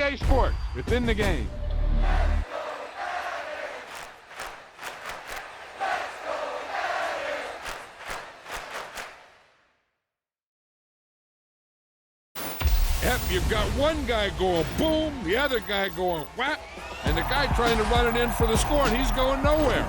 EA Sports. It's in the game. Yep, you've got one guy going boom, the other guy going whap, and the guy trying to run it in for the score, and he's going nowhere.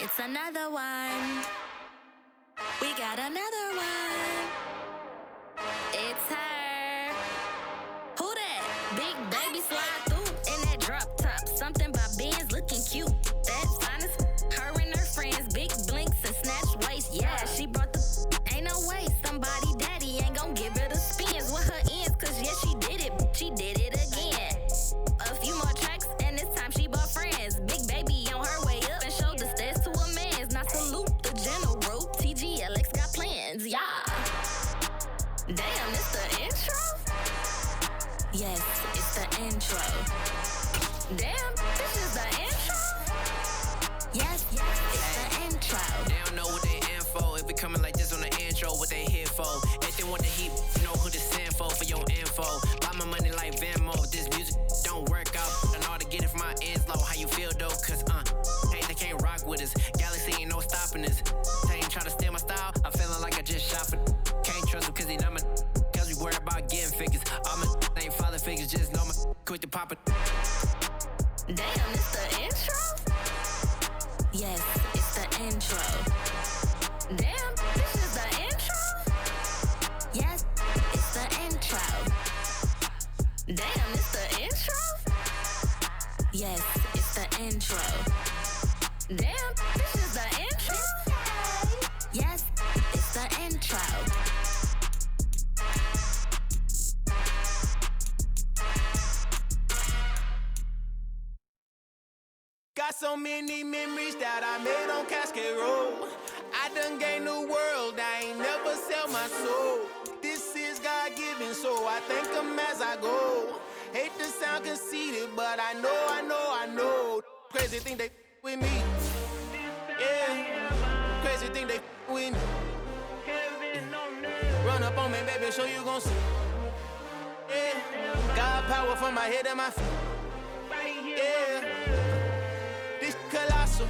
It's another one. We got another one. It's her. Who that? Big baby slide through in that drop top. Something by Benz looking cute. That's honest. Her and her friends, big blinks and snatch waist. Yeah, she brought the. Ain't no way somebody daddy ain't gon' give her the spins with her ends. Cause yeah, she did it. She did it again. A few more tracks and this time she bought friends. Big baby on her way up and showed the stairs to a man's. Now salute the general. TGLX got plans, yeah. Damn, it's the intro? Yes, it's the intro. Damn, this is the intro? Yes, it's the intro. They don't know what they in for. If we coming like this on the intro, what they here for? If they want the heat, you know who to send for your info. Buy my money like Venmo. This music don't work out. I know how to get it from my ends low. How you feel though? Cause hey, they can't rock with us. Galaxy ain't no stopping us. They ain't trying to steal my style. I'm feeling like I just shot for. Can't trust pop it. Damn, it's the intro? Yes, it's the intro. Damn, this is the intro? Yes, it's the intro. Damn, it's the intro? Yes, it's the intro. Damn, this is the intro? Yes, it's the intro. Got so many memories that I made on Cascade Road. I done gained the world, I ain't never sell my soul. This is God-given, so I thank him as I go. Hate to sound conceited, but I know. Crazy thing they with me. Yeah, crazy thing they with me. Run up on me, baby, show you gon' see. Yeah, God power from my head and my feet. Yeah. This colossal,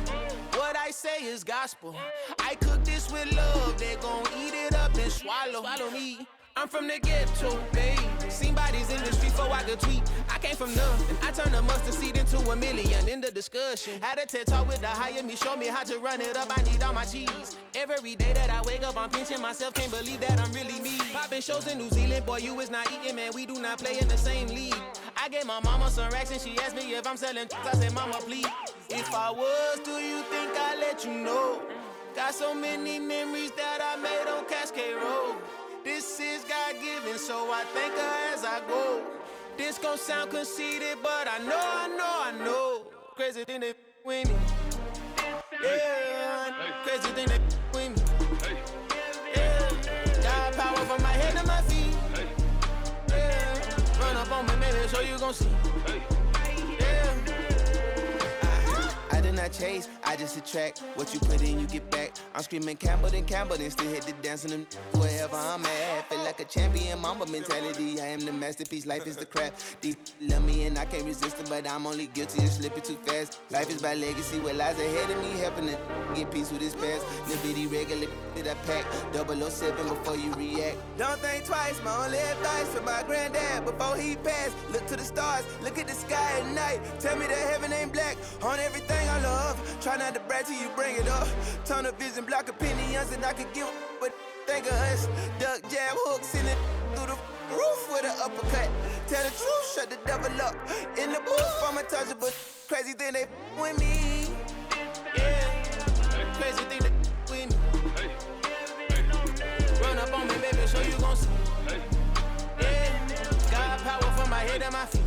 what I say is gospel. I cook this with love, they gon' eat it up and swallow me. I'm from the ghetto, babe. Seen bodies in the street before I could tweet. I came from nothing, I turned a mustard seed into a million. In the discussion, had a TED talk with the higher me, show me how to run it up. I need all my cheese. Every day that I wake up, I'm pinching myself, can't believe that I'm really me. Popping shows in New Zealand, boy, you is not eating, man. We do not play in the same league. I gave my mama some racks and she asked me if I'm selling. I said, mama, please. If I was, do you think I'd let you know? Got so many memories that I made on Cascade Road. This is God-given, so I thank her as I go. This gon' sound conceited, but I know. Crazy thing they with me. Yeah, crazy thing they with me. Yeah, God power from my head to my feet. Yeah, run up on me, maybe so you gon' see. Yeah. I did not chase, I just attract. What you put in, you get back. I'm screaming Campbell, then still hit the dance and wherever I'm at. Feel like a champion, mamba mentality. I am the masterpiece, life is the craft. Deep love me and I can't resist it, but I'm only guilty of slipping too fast. Life is by legacy, what lies ahead of me, helping to get peace with this past. The bitty regular that I pack, 007 before you react. Don't think twice, my only advice for my granddad before he passed. Look to the stars, look at the sky at night. Tell me that heaven ain't black on everything I love. Try not to brag till you bring it up. Tunnel vision, block opinions, and I could give but think of us. Duck jab hooks in it through the roof with an uppercut. Tell the truth, shut the devil up. In the booth, I'm untouchable. Crazy thing they with me. Yeah, crazy thing they with me. Run up on me, baby, so you gon' see. Yeah, God power from my head and my feet.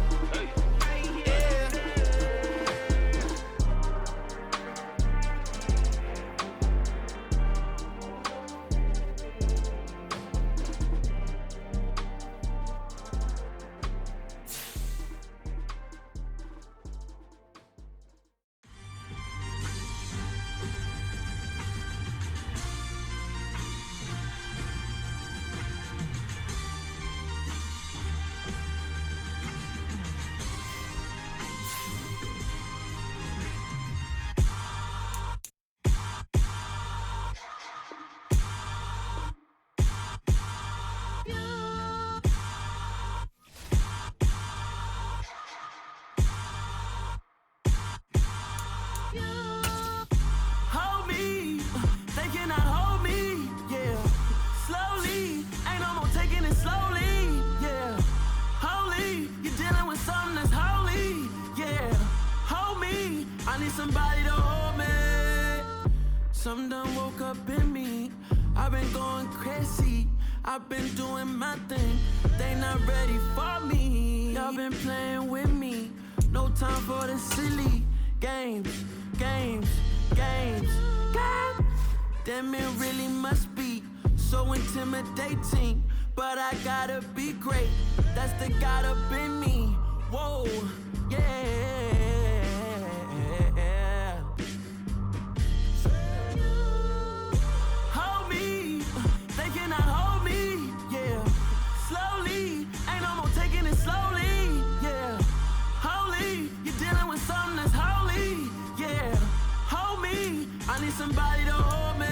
Somebody to hold me. Something done woke up in me. I've been going crazy. I've been doing my thing. They not ready for me. Y'all been playing with me. No time for the silly games. Damn, it really must be so intimidating. But I gotta be great. That's the God up in me. Whoa, yeah. Somebody to hold me.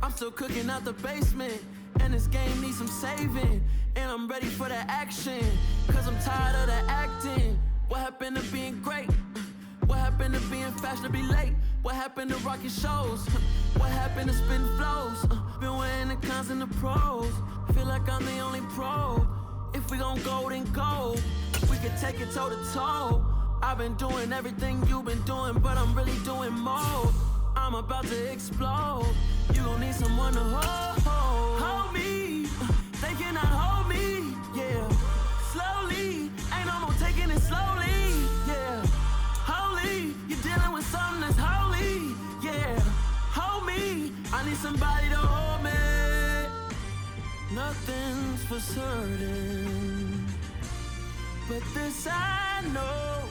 I'm still cooking out the basement. And this game needs some saving. And I'm ready for the action. Cause I'm tired of the acting. What happened to being great? What happened to being fashionably late? What happened to rocking shows? What happened to spitting flows? Been wearing the cons and the pros. Feel like I'm the only pro. If we gon' go, then go. We could take it toe to toe. I've been doing everything you've been doing, but I'm really doing more. I'm about to explode. You gon' need someone to hold me. They cannot hold me, yeah. Slowly, ain't no more taking it slowly, yeah. Holy, you're dealing with something that's holy, yeah. Hold me, I need somebody to hold me. Nothing's for certain, but this I know.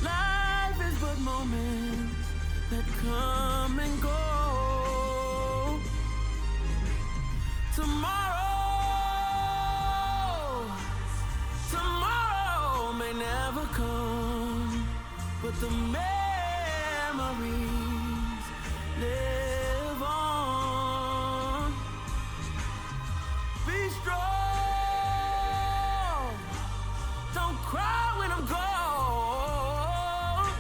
Life is but moments that come and go. Tomorrow may never come, but the memories live on. Be strong, don't cry when I'm gone.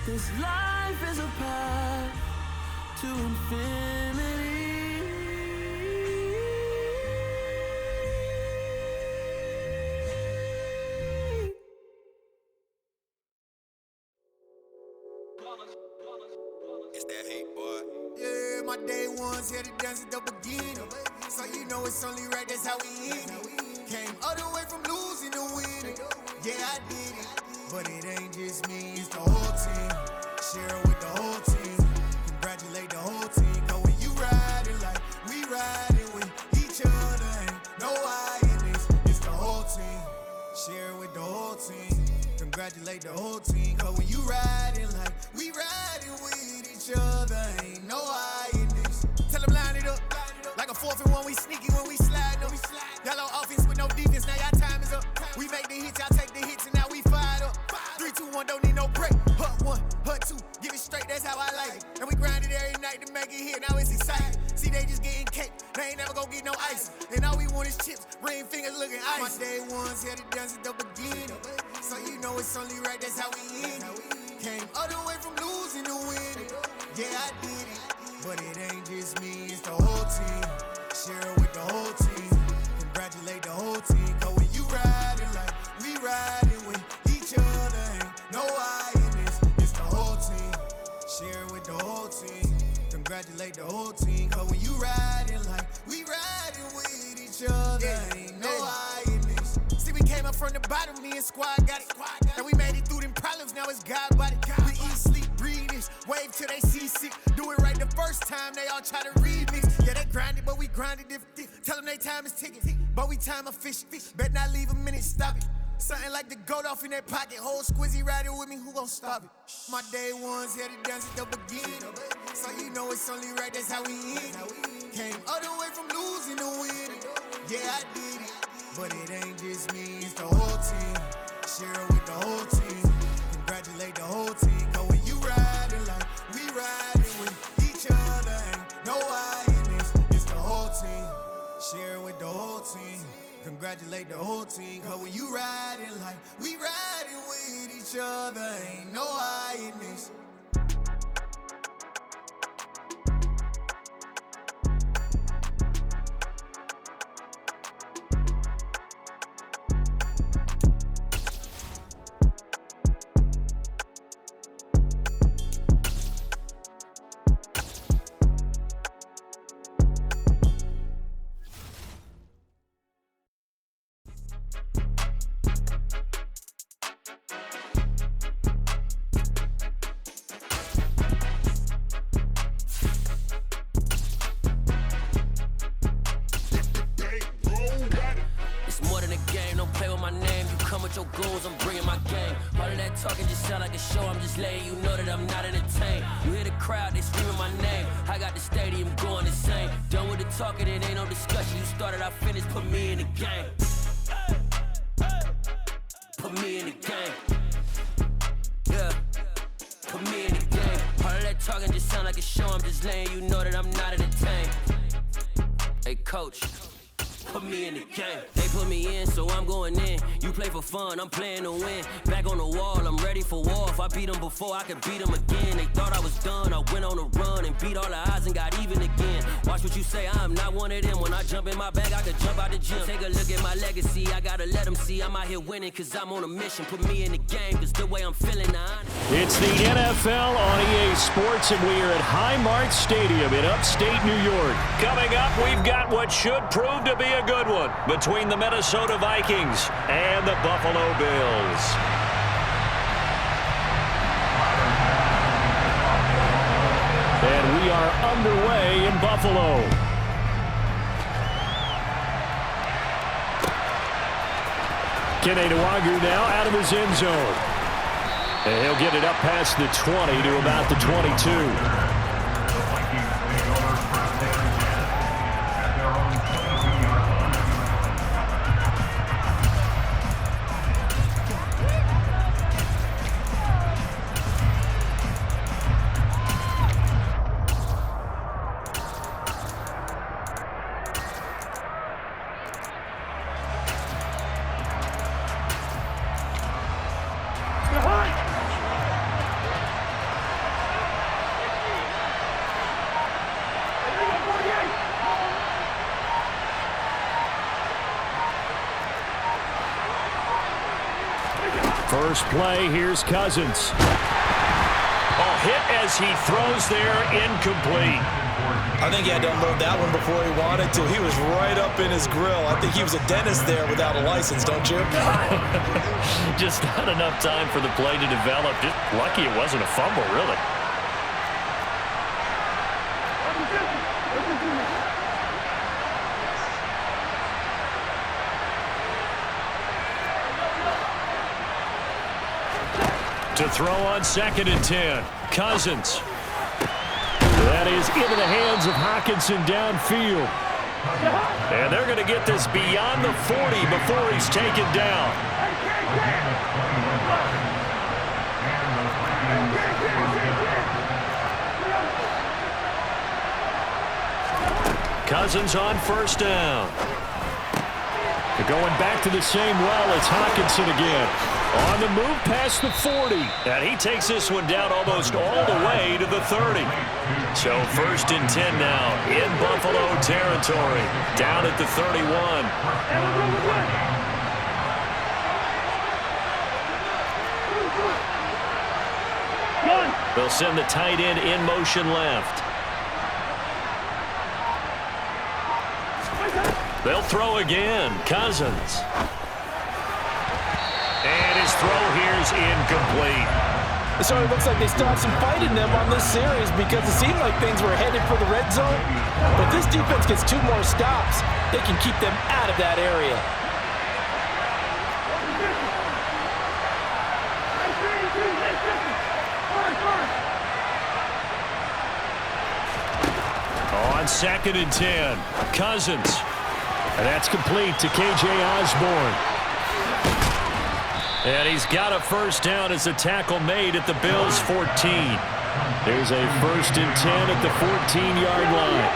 This life is a path to infinity. It's that hate, boy. Yeah, my day ones here to dance at the beginning. So you know it's only right, that's how we end it. Came all the way from losing to winning. Yeah, I did it. But it ain't just me, it's the whole team. Share it with the whole team. Congratulate the whole team. Cause when you riding like we riding with each other, ain't no I in this. It's the whole team. Share it with the whole team. Congratulate the whole team. Cause when you riding like we riding with each other, ain't no I in this. Tell them line it up. Like a 4th and 1, we sneaky when we slide them. Yellow offense with no defense, now y'all time is up. We make the hits, y'all take the hits, and now we fired up. 3, 2, 1, don't need no break. Hut 1, hut 2, give it straight, that's how I like it. And we grind it every night to make it hit, now it's exciting. See, they just getting cake, they ain't never gonna get no ice. And all we want is chips, ring fingers looking ice. My day ones here to dance at the beginning. So you know it's only right, that's how we end it. Came all the way from losing to winning. Yeah, I did it. But it ain't just me, it's the whole team. Share it with the whole team. Congratulate the whole team. Cause when you riding like we riding with each other, ain't no I in this. It's the whole team. Share it with the whole team. Congratulate the whole team. Cause when you riding like we riding with each other, ain't no I in this. See, we came up from the bottom, me and squad got it. And we made it through them problems, now it's God body. We eat, sleep, breathe this, wave till they see sick. Do it right the first time, they all try to remix. Yeah, they grinded, but we grinded different. Tell them they time is ticking, but we time efficient. Bet not leave a minute, stop it. Something like the goat off in their pocket. Whole squizzy riding with me, who gon' stop it? My day ones here to dance at the beginning. So you know it's only right, that's how we end it. Came all the way from losing to winning. Yeah, I did it. But it ain't just me, it's the whole team. Share it with the whole team. Congratulate the whole team. Cause when you riding like we riding with each other, ain't no I in this. It's the whole team. Share it with the whole team. Congratulate the whole team. Cause when you riding like we riding with each other, ain't no I in this. Your goals, I'm bringing my game. All of that talking just sound like a show. I'm just letting you know that I'm not entertained. You hear the crowd, they screaming my name. I got the stadium going insane. Done with the talking, it ain't no discussion. You started, I finished, put me in the game. Put me in the game. Yeah, put me in the game. All of that talking just sound like a show. I'm just letting you know that I'm not entertained. Hey, Hey, coach, put me in the game. They put me in, so I'm going in. You play for fun, I'm playing to win. Back on the wall, I'm ready for war. If I beat them before, I could beat them again. They thought I was done, I went on a run and beat all the odds and got even again. Watch what you say, I'm not one of them. When I jump in my bag, I could jump out the gym. Take a look at my legacy, I gotta let them see I'm out here winning, cause I'm on a mission. Put me in the game, cause the way I'm feeling now. It's the NFL on EA Sports, and we are at Highmark Stadium in upstate New York. Coming up, we've got what should prove to be a good one between the Minnesota Vikings and the Buffalo Bills. And we are underway in Buffalo. Kene Nwangwu now out of his end zone. And he'll get it up past the 20 to about the 22. First play, here's Cousins. Oh, hit as he throws there, incomplete. I think he had to unload that one before he wanted to. He was right up in his grill. I think he was a dentist there without a license, don't you? Just not enough time for the play to develop. Just lucky it wasn't a fumble, really. To throw on 2nd and 10. Cousins. That is into the hands of Hockenson downfield. And they're going to get this beyond the 40 before he's taken down. Cousins on 1st down. They're going back to the same well. It's Hockenson again. On the move past the 40. And he takes this one down almost all the way to the 30. So 1st and 10 now in Buffalo territory. Down at the 31. They'll send the tight end in motion left. They'll throw again. Cousins. And his throw here's incomplete. It certainly looks like they still have some fight in them on this series because it seemed like things were headed for the red zone. But this defense gets 2 more stops. They can keep them out of that area. On 2nd and 10, Cousins. And that's complete to K.J. Osborne. And he's got a 1st down as the tackle made at the Bills' 14. There's a 1st and 10 at the 14-yard line.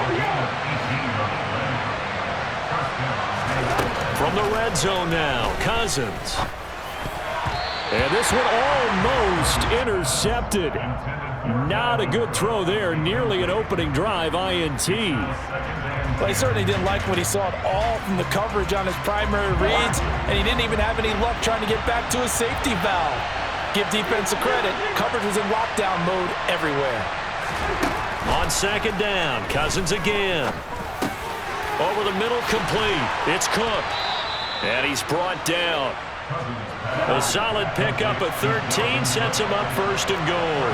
From the red zone now, Cousins. And this one almost intercepted. Not a good throw there. Nearly an opening drive INT. Well, he certainly didn't like what he saw at all from the coverage on his primary reads, and he didn't even have any luck trying to get back to his safety valve. Give defense a credit. Coverage was in lockdown mode everywhere. On 2nd down, Cousins again. Over the middle, complete. It's Cook. And he's brought down. A solid pickup at 13 sets him up 1st and goal.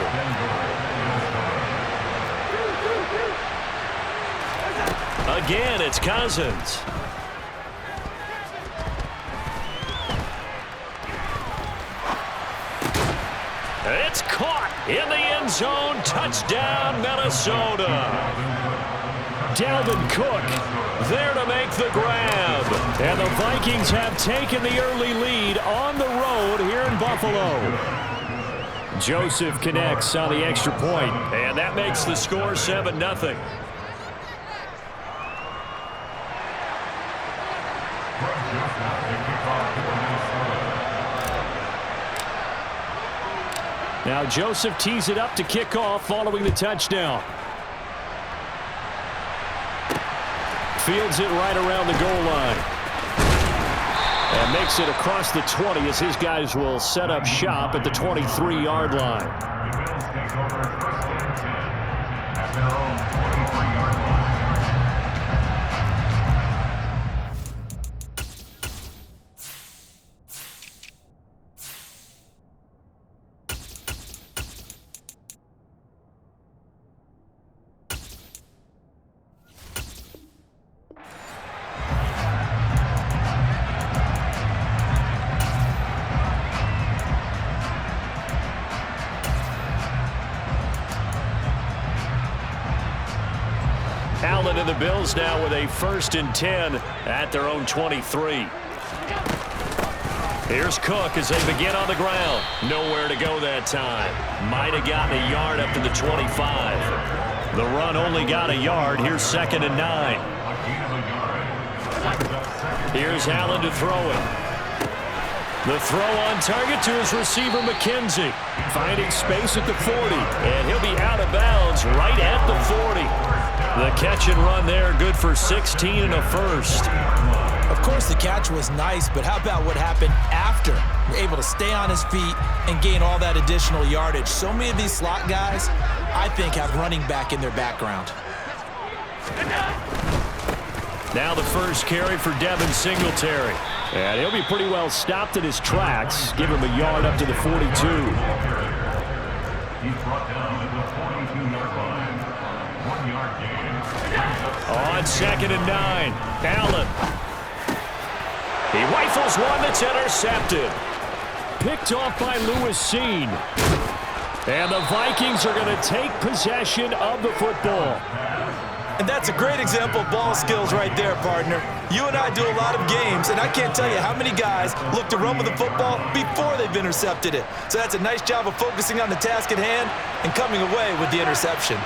Again, it's Cousins. It's caught in the end zone. Touchdown, Minnesota. Dalvin Cook there to make the grab. And the Vikings have taken the early lead on the road here in Buffalo. Joseph connects on the extra point, and that makes the score 7-0. Now Joseph tees it up to kick off following the touchdown. Fields it right around the goal line. And makes it across the 20 as his guys will set up shop at the 23-yard line. Allen and the Bills now with a 1st and 10 at their own 23. Here's Cook as they begin on the ground. Nowhere to go that time. Might have gotten a yard up to the 25. The run only got a yard. Here's 2nd and 9. Here's Allen to throw it. The throw on target to his receiver, McKenzie. Finding space at the 40. And he'll be out of bounds right at the 40. The catch and run there, good for 16 and a first. Of course, the catch was nice, but how about what happened after? We're able to stay on his feet and gain all that additional yardage. So many of these slot guys, I think, have running back in their background. Now the first carry for Devin Singletary. And he'll be pretty well stopped in his tracks. Give him a yard up to the 42. He's brought down at the 42-yard line. 1-yard gain. On 2nd and 9, Allen. He rifles one that's intercepted. Picked off by Lewis Seen. And the Vikings are going to take possession of the football. And that's a great example of ball skills right there, partner. You and I do a lot of games, and I can't tell you how many guys look to run with the football before they've intercepted it. So that's a nice job of focusing on the task at hand and coming away with the interception.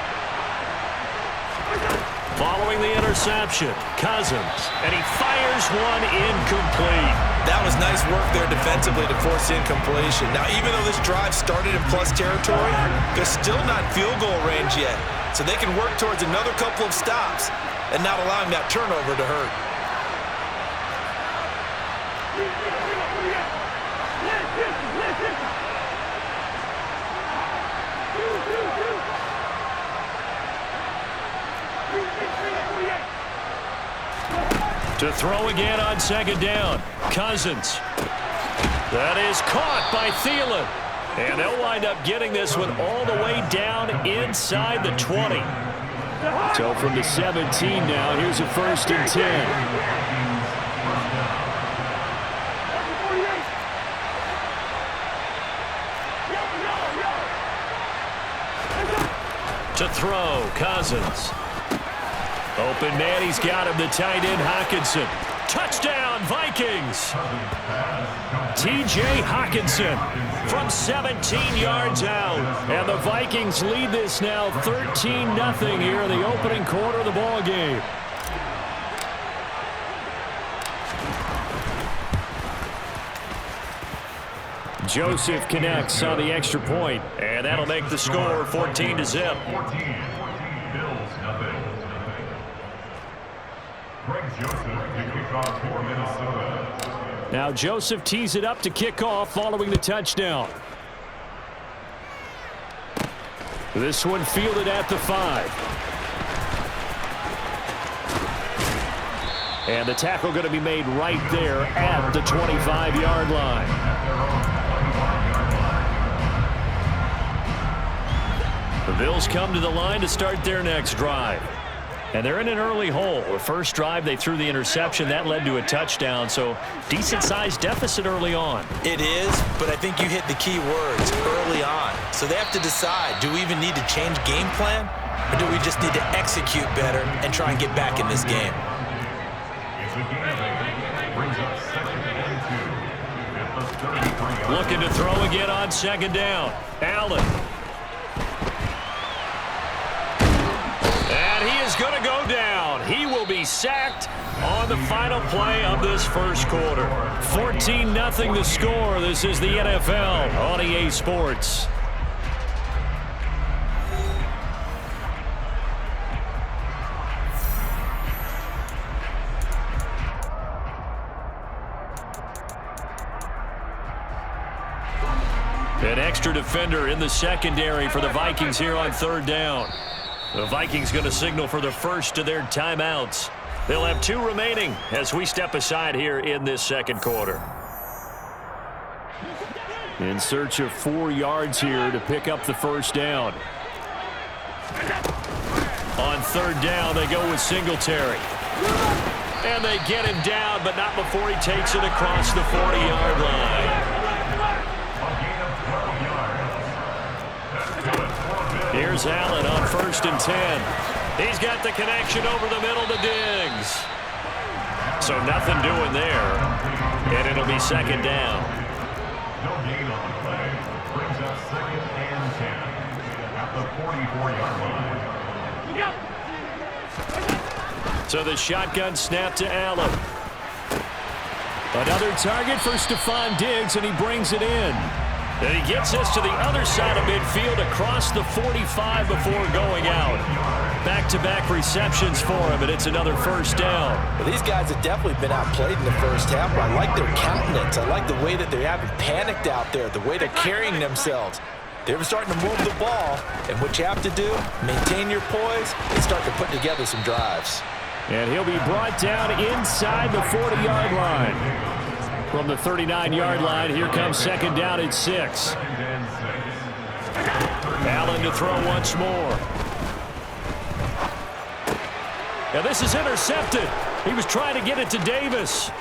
Following the interception, Cousins, and he fires one incomplete. That was nice work there defensively to force the incompletion. Now, even though this drive started in plus territory, they're still not field goal range yet. So they can work towards another couple of stops and not allowing that turnover to hurt. To throw again on 2nd down. Cousins. That is caught by Thielen. And they'll wind up getting this one all the way down inside the 20. So from the 17 now, here's a 1st and 10. To throw, Cousins. Open man, he's got him, the tight end, Hockenson. Touchdown, Vikings! T.J. Hockenson from 17 yards out. And the Vikings lead this now 13-0 here in the opening quarter of the ball game. Joseph connects on the extra point, and that'll make the score 14-0. Now Joseph tees it up to kick off following the touchdown. This one fielded at the 5. And the tackle going to be made right there at the 25-yard line. The Bills come to the line to start their next drive. And they're in an early hole. The first drive, they threw the interception. That led to a touchdown, so decent-sized deficit early on. It is, but I think you hit the key words, early on. So they have to decide, do we even need to change game plan, or do we just need to execute better and try and get back in this game? Looking to throw again on 2nd down. Allen. And he is going to go down. He will be he's sacked on the final play of this first quarter. 14-0 the score. This is the NFL on EA Sports. An extra defender in the secondary for the Vikings here on third down. The Vikings going to signal for the first of their timeouts. They'll have 2 remaining as we step aside here in this second quarter. In search of 4 yards here to pick up the first down. On third down, they go with Singletary. And they get him down, but not before he takes it across the 40-yard line. Here's Allen on 1st and 10. He's got the connection over the middle to Diggs. So nothing doing there. And it'll be second down. No gain on the play. Brings up 2nd and 10 at the 44-yard line. So the shotgun snap to Allen. Another target for Stephon Diggs, and he brings it in. And he gets this to the other side of midfield across the 45 before going out. Back-to-back receptions for him, and it's another first down. Well, these guys have definitely been outplayed in the first half, but I like their countenance. I like the way that they haven't panicked out there, the way they're carrying themselves. They're starting to move the ball, and what you have to do, maintain your poise and start to put together some drives. And he'll be brought down inside the 40-yard line. From the 39-yard line, here comes second down at 6. Allen to throw once more. Now this is intercepted. He was trying to get it to Davis.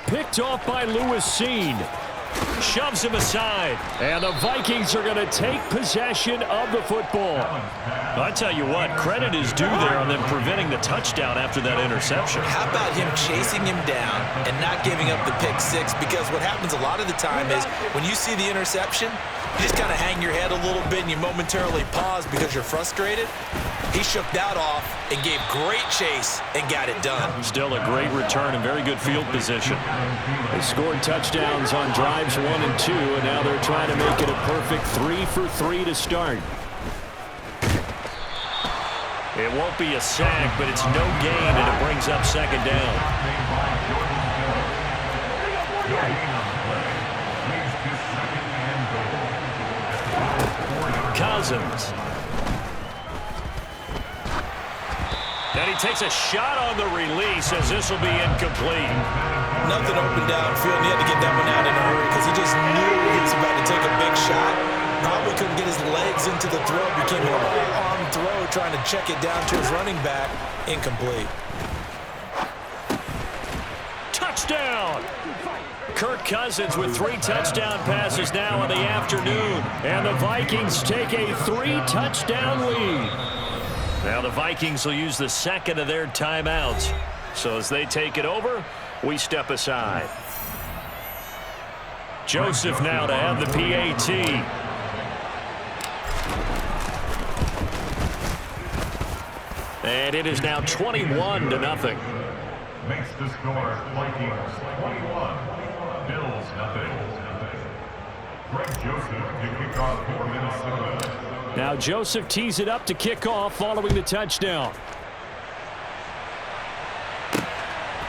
Picked off by Lewis Seen. Shoves him aside. And the Vikings are going to take possession of the football. I tell you what, credit is due there on them preventing the touchdown after that interception. How about him chasing him down and not giving up the pick 6? Because what happens a lot of the time is when you see the interception, you just kind of hang your head a little bit and you momentarily pause because you're frustrated. He shook that off and gave great chase and got it done. Still a great return and very good field position. They scored touchdowns on drives 1 and 2, and now they're trying to make it a perfect 3 for 3 to start. It won't be a sack, but it's no gain, and it brings up second down. Cousins. And he takes a shot on the release as this will be incomplete. Nothing open downfield. He had to get that one out in a hurry because he just knew he was about to take a big shot. Probably couldn't get his legs into the throw. Became a whole-arm throw trying to check it down to his running back. Incomplete. Touchdown! Kirk Cousins with 3 touchdown passes now in the afternoon. And the Vikings take a 3-touchdown lead. Now the Vikings will use the second of their timeouts. So as they take it over, we step aside. Joseph now to have the PAT. And it is now 21-0. Makes the score Vikings 21, Bills 0. Greg Joseph to kick off for Minnesota. Now Joseph tees it up to kick off following the touchdown.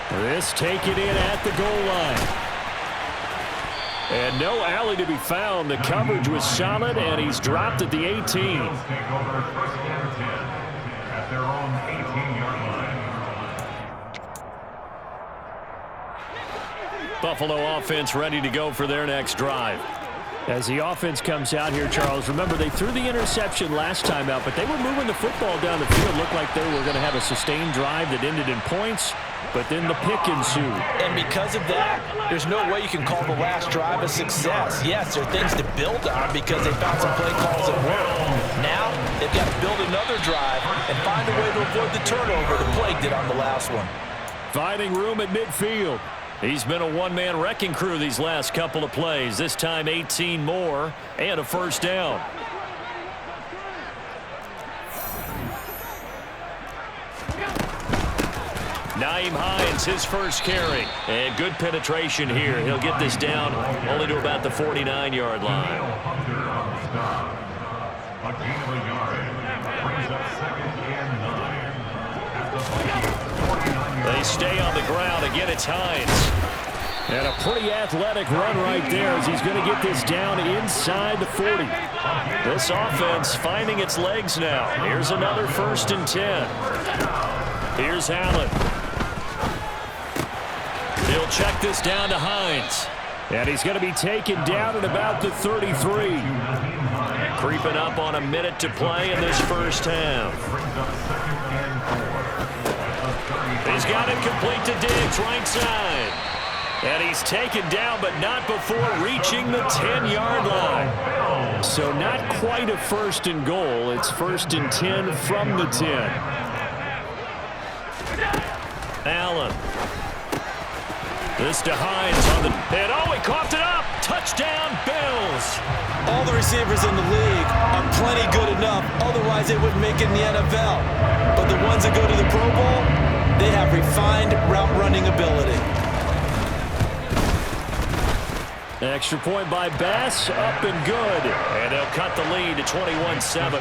This take it in at the goal line. And no alley to be found. The coverage was solid, and he's dropped at the 18. Bills take over 1st and 10 at their own 18-yard line. Buffalo offense ready to go for their next drive. As the offense comes out here, Charles, remember they threw the interception last time out, but they were moving the football down the field. Looked like they were going to have a sustained drive that ended in points, but then the pick ensued. And because of that, there's no way you can call the last drive a success. Yes, there are things to build on because they found some play calls that work. Now, they've got to build another drive and find a way to avoid the turnover the plague did on the last one. Finding room at midfield. He's been a one-man wrecking crew these last couple of plays. This time 18 more and a first down. Nyheim Hines, his first carry. And good penetration here. He'll get this down only to about the 49-yard line. A gain of a yard. Brings up 2nd and 9. At the 49-yard. They stay on the ground. Again, it's Hines. And a pretty athletic run right there as he's going to get this down inside the 40. This offense finding its legs now. Here's another 1st and 10. Here's Allen. He'll check this down to Hines. And he's going to be taken down at about the 33. Creeping up on a minute to play in this first half. He's got it complete to Diggs, right side. And he's taken down, but not before reaching the 10-yard line. So not quite a 1st and goal. It's 1st and 10 from the 10. Allen. This to Hines on the... And he coughed it up. Touchdown, Bills. All the receivers in the league are plenty good enough. Otherwise, they wouldn't make it in the NFL. But the ones that go to the Pro Bowl, they have refined route running ability. Extra point by Bass, up and good. And they'll cut the lead to 21-7.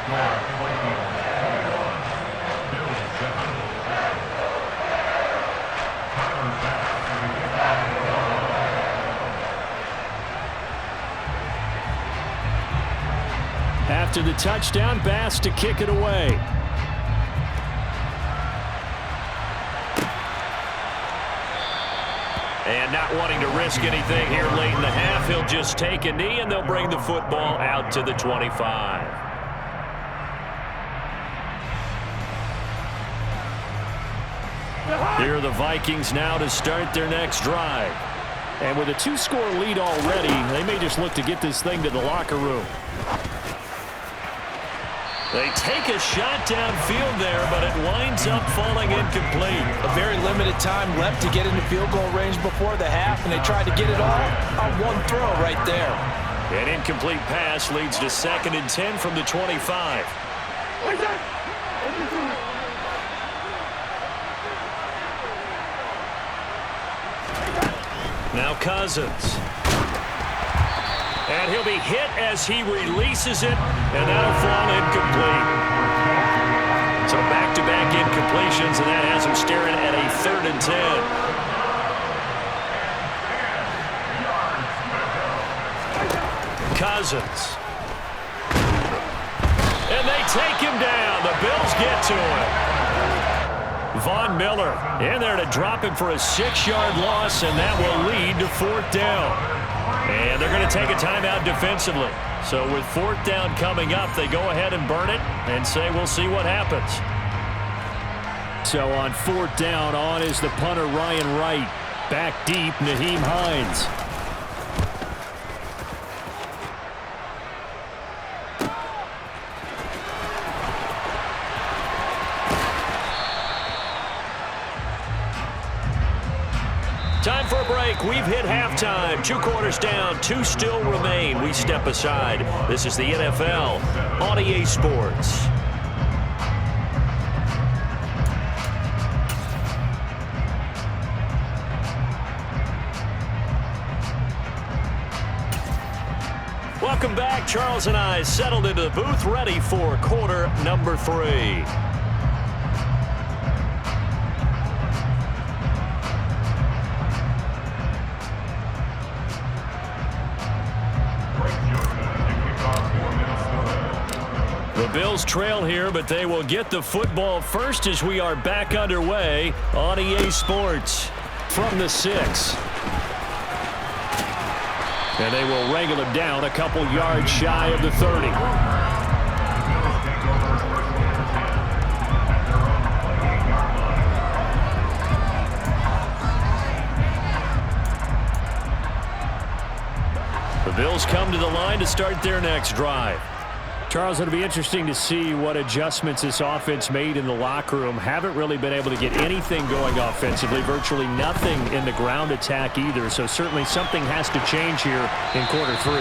After the touchdown, Bass to kick it away. And not wanting to risk anything here late in the half, he'll just take a knee, and they'll bring the football out to the 25. Here are the Vikings now to start their next drive. And with a 2-score lead already, they may just look to get this thing to the locker room. They take a shot downfield there, but it winds up falling incomplete. A very limited time left to get into field goal range before the half, and they tried to get it all on one throw right there. An incomplete pass leads to 2nd and 10 from the 25. Now Cousins. And he'll be hit as he releases it, and that'll fall incomplete. So back-to-back incompletions, and that has him staring at a 3rd and 10. Cousins. And they take him down. The Bills get to him. Von Miller in there to drop him for a 6-yard loss, and that will lead to 4th down. And they're going to take a timeout defensively. So with 4th down coming up, they go ahead and burn it and say we'll see what happens. So on 4th down, on is the punter Ryan Wright. Back deep, Nyheim Hines. Time for a break. We've hit halftime. 2 quarters down. 2 still remain. We step aside. This is the NFL on EA Sports. Welcome back. Charles and I settled into the booth, ready for quarter number 3. The Bills trail here, but they will get the football first as we are back underway on EA Sports from the 6. And they will wrangle him down a couple yards shy of the 30. The Bills come to the line to start their next drive. Charles, it'll be interesting to see what adjustments this offense made in the locker room. Haven't really been able to get anything going offensively, virtually nothing in the ground attack either. So certainly something has to change here in quarter 3.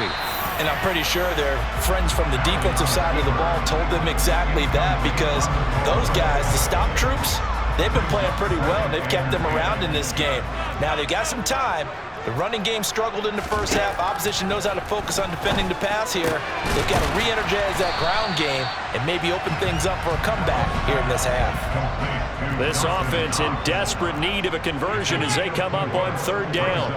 And I'm pretty sure their friends from the defensive side of the ball told them exactly that, because those guys, the stop troops, they've been playing pretty well. They've kept them around in this game. Now, they've got some time. The running game struggled in the first half. Opposition knows how to focus on defending the pass here. They've got to re-energize that ground game and maybe open things up for a comeback here in this half. This offense in desperate need of a conversion as they come up on third down.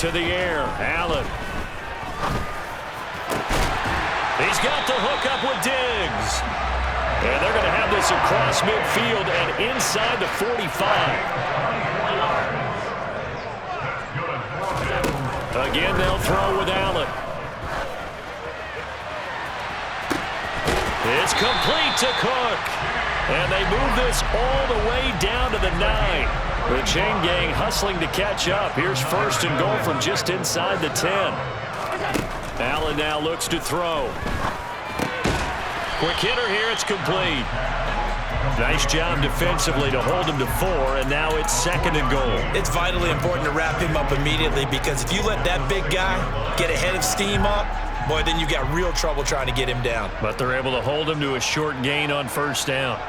To the air, Allen. He's got the hook up with Diggs. And they're going to have this across midfield and inside the 45. Again, they'll throw with Allen. It's complete to Cook. And they move this all the way down to the 9. The chain gang hustling to catch up. Here's first and goal from just inside the 10. Allen now looks to throw. Quick hitter here, it's complete. Nice job defensively to hold him to 4, and now it's second and goal. It's vitally important to wrap him up immediately because if you let that big guy get ahead of steam up, boy, then you got real trouble trying to get him down. But they're able to hold him to a short gain on first down.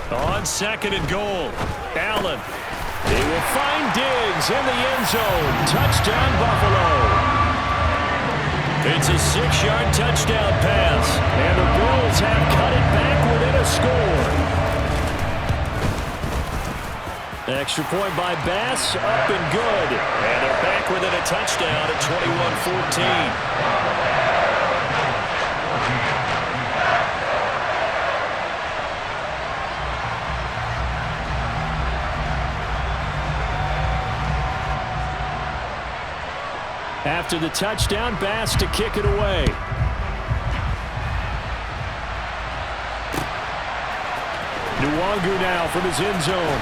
On second and goal, Allen. He will find Diggs in the end zone. Touchdown, Buffalo. It's a 6-yard touchdown pass, and the Bills have cut it back within a score. Extra point by Bass, up and good. And they're back within a touchdown at 21-14. After the touchdown, Bass to kick it away. Nwangu now from his end zone.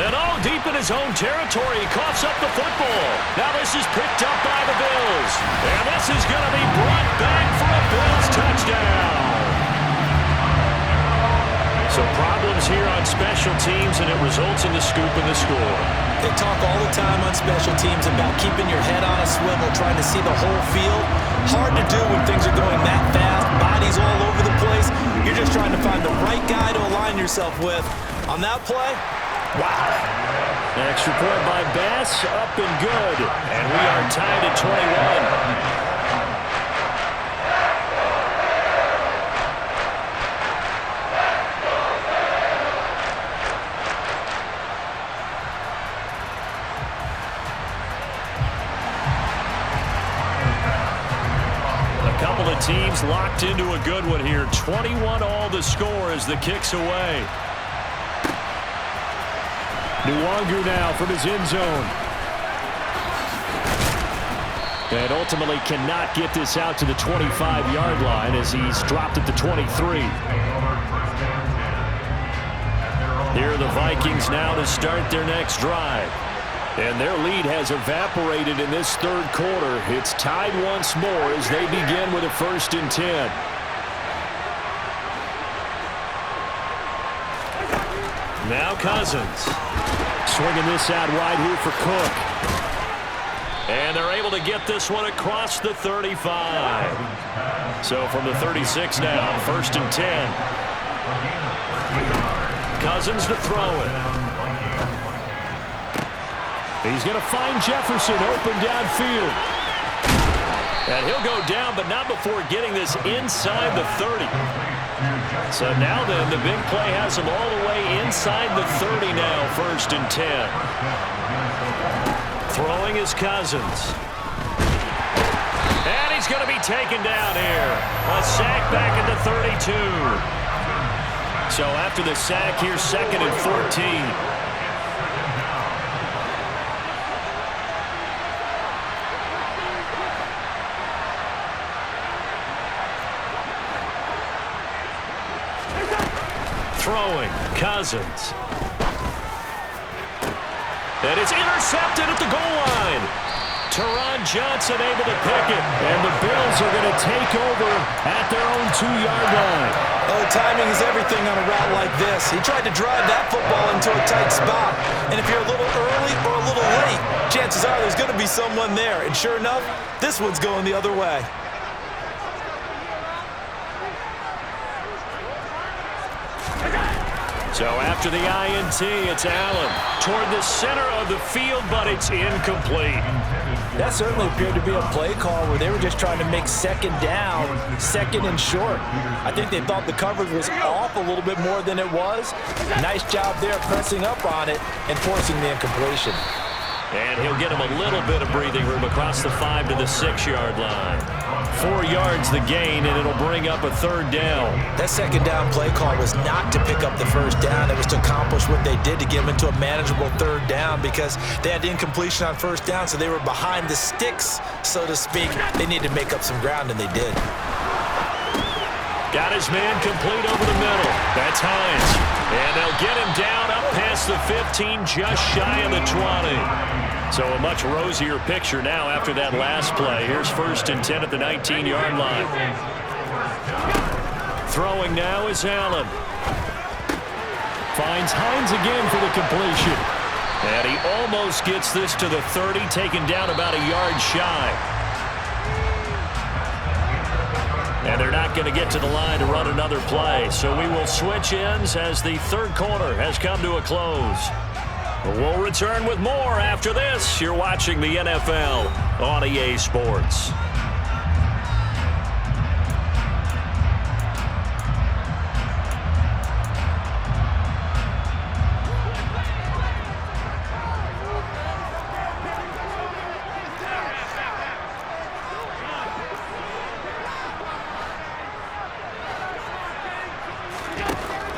And all deep in his own territory, he coughs up the football. Now this is picked up by the Bills. And this is going to be brought back for a Bills touchdown. So problems here on special teams, and it results in the scoop and the score. They talk all the time on special teams about keeping your head on a swivel, trying to see the whole field. Hard to do when things are going that fast, bodies all over the place. You're just trying to find the right guy to align yourself with. On that play, wow. Extra point by Bass, up and good. And we are tied at 21. Teams locked into a good one here. 21 all the score as the kick's away. Nwangu now from his end zone. And ultimately cannot get this out to the 25-yard line as he's dropped at the 23. Here are the Vikings now to start their next drive. And their lead has evaporated in this third quarter. It's tied once more as they begin with a 1st and 10. Now Cousins. Swinging this out wide here for Cook. And they're able to get this one across the 35. So from the 36 now, 1st and 10. Cousins to throw it. He's going to find Jefferson open downfield. And he'll go down, but not before getting this inside the 30. So now then, the big play has him all the way inside the 30 now, 1st and 10. Throwing is Cousins. And he's going to be taken down here. A sack back at the 32. So after the sack, here's 2nd and 14. Throwing, Cousins. And it's intercepted at the goal line. Teron Johnson able to pick it. And the Bills are going to take over at their own 2-yard line. Oh, timing is everything on a route like this. He tried to drive that football into a tight spot. And if you're a little early or a little late, chances are there's going to be someone there. And sure enough, this one's going the other way. So after the INT, it's Allen toward the center of the field, but it's incomplete. That certainly appeared to be a play call where they were just trying to make second down, second and short. I think they thought the coverage was off a little bit more than it was. Nice job there pressing up on it and forcing the incompletion. And he'll get him a little bit of breathing room across the 5 to the 6-yard line. 4 yards the gain, and it'll bring up a third down. That second down play call was not to pick up the first down. It was to accomplish what they did to get them into a manageable third down because they had incompletion on first down, so they were behind the sticks, so to speak. They needed to make up some ground, and they did. Got his man complete over the middle. That's Hines. And they'll get him down up past the 15, just shy of the 20. So a much rosier picture now after that last play. Here's 1st and 10 at the 19-yard line. Throwing now is Allen. Finds Hines again for the completion. And he almost gets this to the 30, taken down about a yard shy. And they're not going to get to the line to run another play. So we will switch ends as the third quarter has come to a close. We'll return with more after this. You're watching the NFL on EA Sports.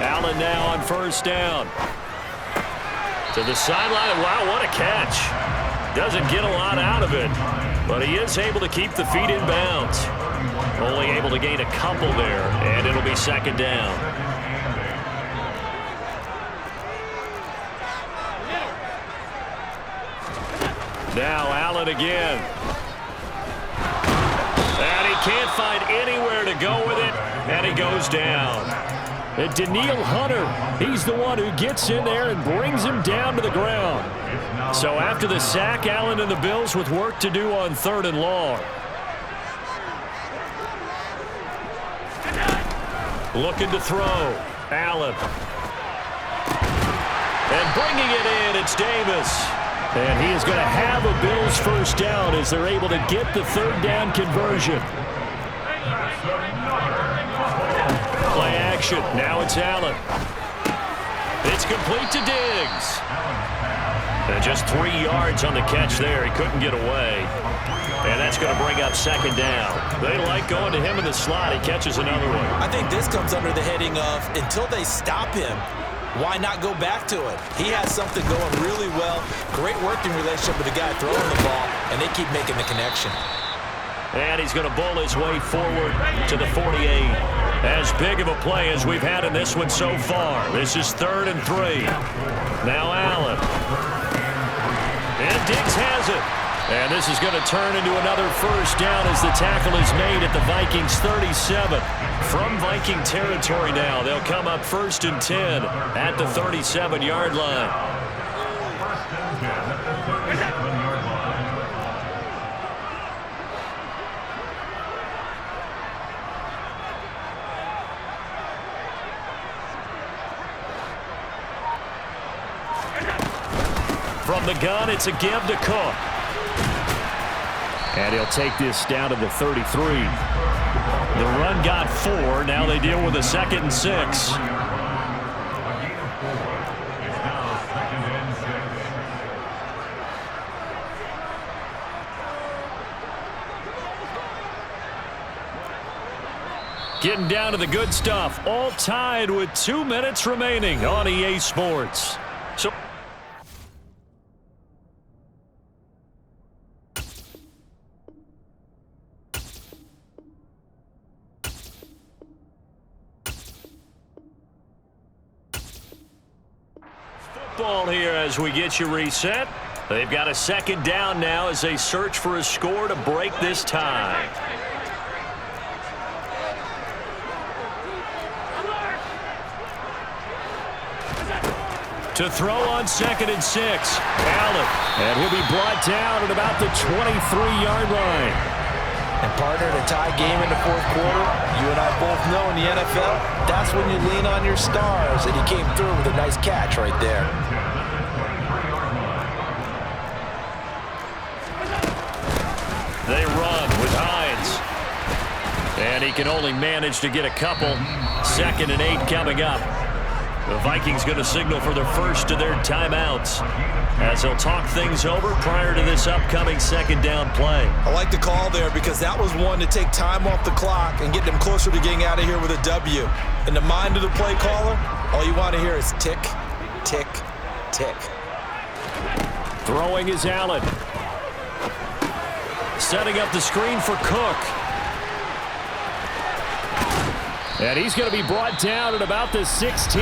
Allen now on first down. To the sideline. Wow, what a catch. Doesn't get a lot out of it, but he is able to keep the feet in bounds. Only able to gain a couple there, and it'll be second down. Now Allen again. And he can't find anywhere to go with it, and he goes down. And Daniil Hunter, he's the one who gets in there and brings him down to the ground. So after the sack, Allen and the Bills with work to do on 3rd and long. Looking to throw. Allen. And bringing it in, it's Davis. And he is going to have a Bills first down as they're able to get the third down conversion. Play action. Now it's Allen. It's complete to Diggs. And just 3 yards on the catch there. He couldn't get away. And that's going to bring up second down. They like going to him in the slot. He catches another one. I think this comes under the heading of until they stop him, why not go back to it? He has something going really well. Great working relationship with the guy throwing the ball, and they keep making the connection. And he's going to bowl his way forward to the 48. As big of a play as we've had in this one so far. This is 3rd and 3. Now Allen. And Diggs has it. And this is going to turn into another first down as the tackle is made at the Vikings 37. From Viking territory now, they'll come up 1st and 10 at the 37-yard line. From the gun, it's a give to Cook. And he'll take this down to the 33. The run got 4. Now they deal with a 2nd and 6. Getting down to the good stuff. All tied with 2 minutes remaining on EA Sports. So football here as we get you reset. They've got a second down now as they search for a score to break this tie. To throw on 2nd and 6. Allen. And he'll be brought down at about the 23-yard line. And partner, in a tie game in the fourth quarter, you and I both know in the NFL, that's when you lean on your stars. And he came through with a nice catch right there. They run with Hines. And he can only manage to get a couple. 2nd and 8 coming up. The Vikings going to signal for the first of their timeouts as they'll talk things over prior to this upcoming 2nd down play. I like the call there because that was one to take time off the clock and get them closer to getting out of here with a W. In the mind of the play caller, all you want to hear is tick, tick, tick. Throwing is Allen. Setting up the screen for Cook. And he's going to be brought down at about the 16.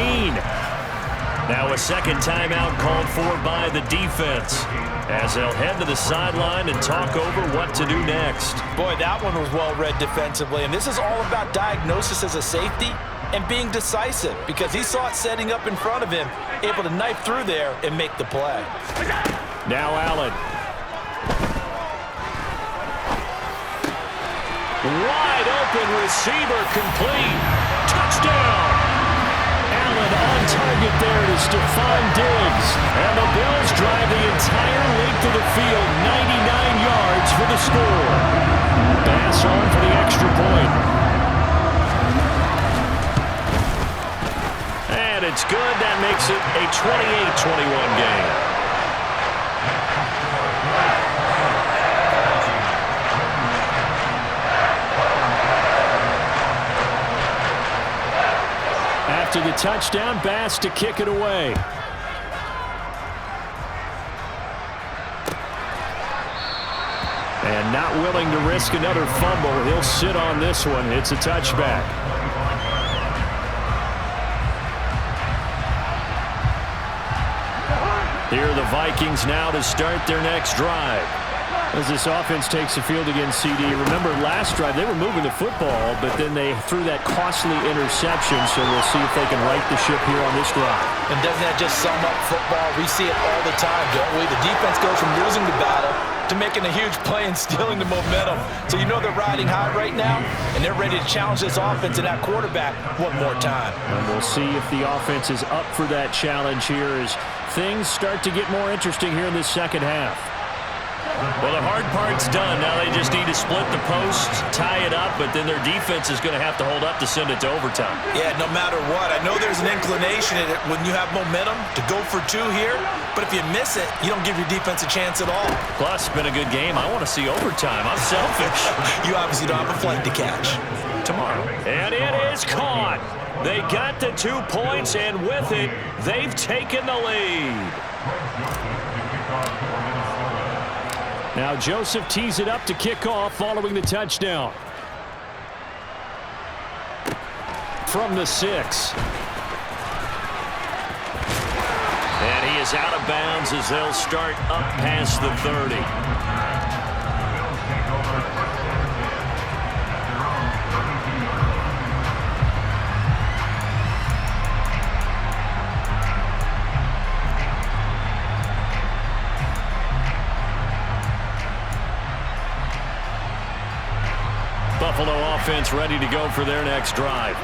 Now a second timeout called for by the defense as they'll head to the sideline and talk over what to do next. Boy, that one was well read defensively. And this is all about diagnosis as a safety and being decisive because he saw it setting up in front of him, able to knife through there and make the play. Now Allen. Wide open receiver complete. Touchdown. Allen on target there to Stephon Diggs. And the Bills drive the entire length of the field, 99 yards for the score. Bass on for the extra point. And it's good. That makes it a 28-21 game. After the touchdown, Bass to kick it away. And not willing to risk another fumble. He'll sit on this one. It's a touchback. Here are the Vikings now to start their next drive. As this offense takes the field against CD. Remember last drive they were moving the football, but then they threw that costly interception, so we'll see if they can right the ship here on this drive. And doesn't that just sum up football? We see it all the time, don't we? The defense goes from losing the battle to making a huge play and stealing the momentum. So you know they're riding high right now, and they're ready to challenge this offense and that quarterback one more time. And we'll see if the offense is up for that challenge here as things start to get more interesting here in this second half. Well, the hard part's done. Now they just need to split the post, tie it up, but then their defense is going to have to hold up to send it to overtime. Yeah, no matter what. I know there's an inclination in it when you have momentum to go for two here, but if you miss it, you don't give your defense a chance at all. Plus, it's been a good game. I want to see overtime. I'm selfish. You obviously don't have a flight to catch. Tomorrow. And it is caught. They got the 2 points, and with it, they've taken the lead. Now Joseph tees it up to kick off following the touchdown. From the 6. And he is out of bounds as they'll start up past the 30. Buffalo offense ready to go for their next drive.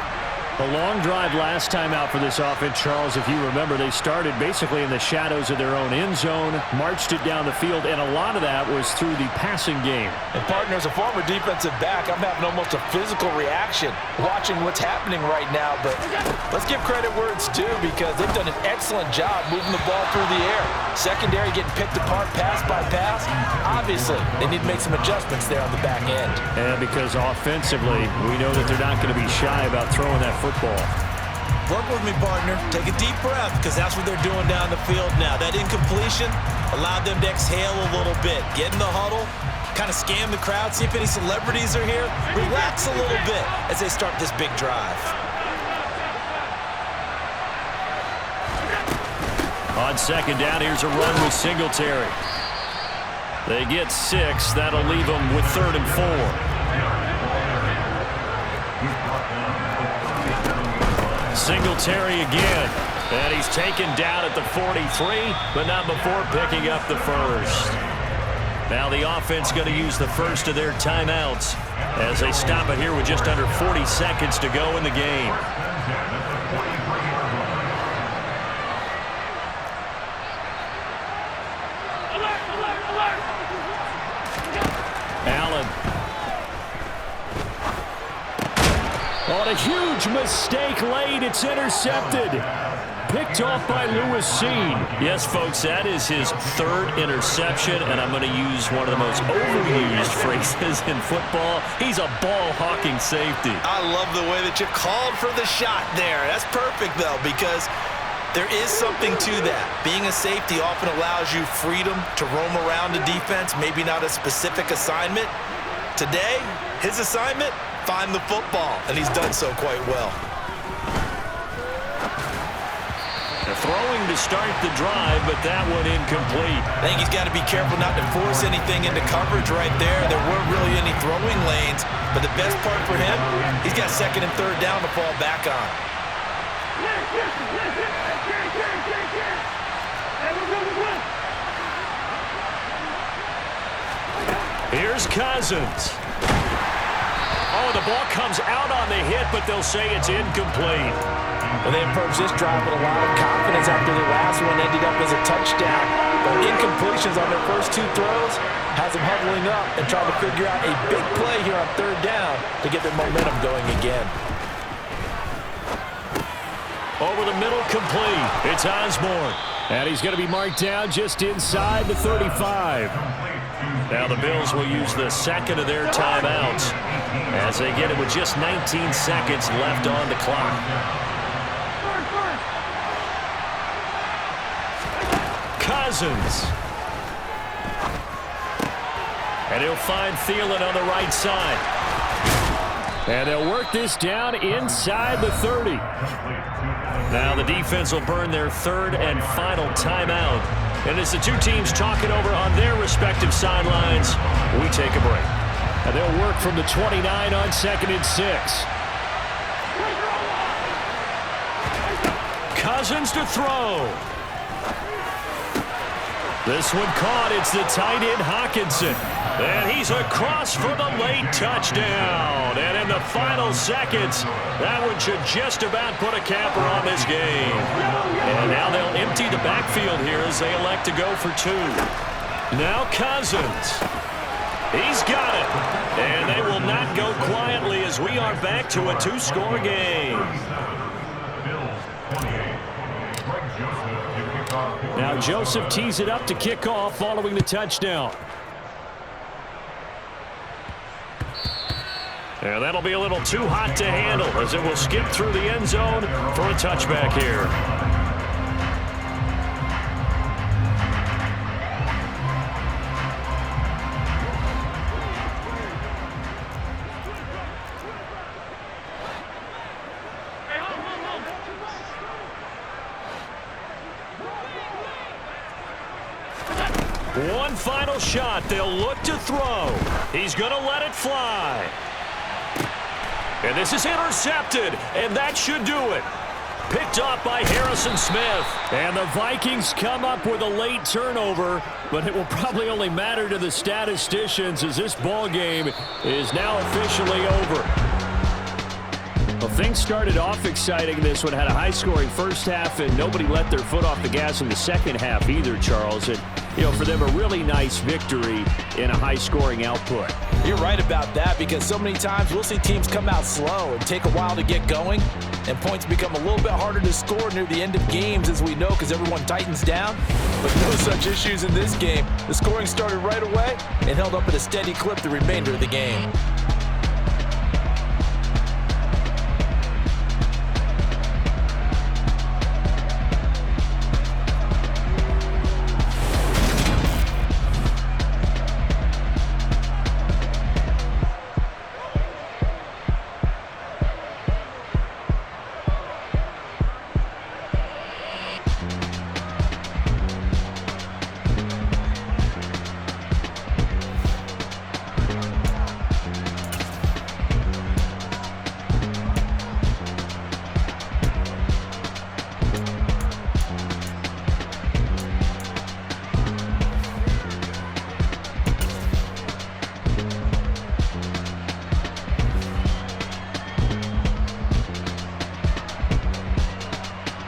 A long drive last time out for this offense, Charles. If you remember, they started basically in the shadows of their own end zone, marched it down the field, and a lot of that was through the passing game. And partner, as a former defensive back, I'm having almost a physical reaction watching what's happening right now. But let's give credit where it's due because they've done an excellent job moving the ball through the air. Secondary getting picked apart pass by pass. Obviously, they need to make some adjustments there on the back end. And because offensively, we know that they're not going to be shy about throwing that football. Work with me, partner. Take a deep breath because that's what they're doing down the field now. That incompletion allowed them to exhale a little bit. Get in the huddle, kind of scan the crowd, see if any celebrities are here. Relax a little bit as they start this big drive. On second down, here's a run with Singletary. They get 6. That'll leave them with 3rd and 4. Singletary again. And he's taken down at the 43, but not before picking up the first. Now the offense going to use the first of their timeouts as they stop it here with just under 40 seconds to go in the game. Allen. On a huge mistake late, it's intercepted. Picked off by Lewis Seen. Yes, folks, that is his third interception, and I'm going to use one of the most overused phrases in football. He's a ball-hawking safety. I love the way that you called for the shot there. That's perfect, though, because there is something to that. Being a safety often allows you freedom to roam around the defense, maybe not a specific assignment. Today, his assignment, find the football, and he's done so quite well. They're throwing to start the drive, but that one incomplete. I think he's got to be careful not to force anything into coverage right there. There weren't really any throwing lanes, but the best part for him, he's got second and third down to fall back on. Here's Cousins. Oh, the ball comes out on the hit, but they'll say it's incomplete. Well, they approached this drive with a lot of confidence after the last one ended up as a touchdown. But incompletions on their first two throws has them huddling up and trying to figure out a big play here on third down to get their momentum going again. Over the middle, complete. It's Osborne. And he's going to be marked down just inside the 35. Now the Bills will use the second of their timeouts as they get it with just 19 seconds left on the clock. Cousins. And he'll find Thielen on the right side. And they'll work this down inside the 30. Now the defense will burn their third and final timeout. And as the two teams talking over on their respective sidelines, we take a break. And they'll work from the 29 on 2nd and 6. Cousins to throw. This one caught. It's the tight end Hawkinson. And he's across for the late touchdown. And in the final seconds, that one should just about put a capper on this game. And now they'll empty the backfield here as they elect to go for two. Now Cousins. He's got it. And they will not go quietly as we are back to a two-score game. Now Joseph tees it up to kick off following the touchdown. And that'll be a little too hot to handle as it will skip through the end zone for a touchback here. One final shot. They'll look to throw. He's going to let it fly. And this is intercepted, and that should do it. Picked off by Harrison Smith. And the Vikings come up with a late turnover, but it will probably only matter to the statisticians as this ball game is now officially over. Well, things started off exciting. This one had a high-scoring first half, and nobody let their foot off the gas in the second half either, Charles. And, you know, for them, a really nice victory in a high-scoring output. You're right about that because so many times we'll see teams come out slow and take a while to get going, and points become a little bit harder to score near the end of games, as we know, because everyone tightens down. But no such issues in this game. The scoring started right away and held up at a steady clip the remainder of the game.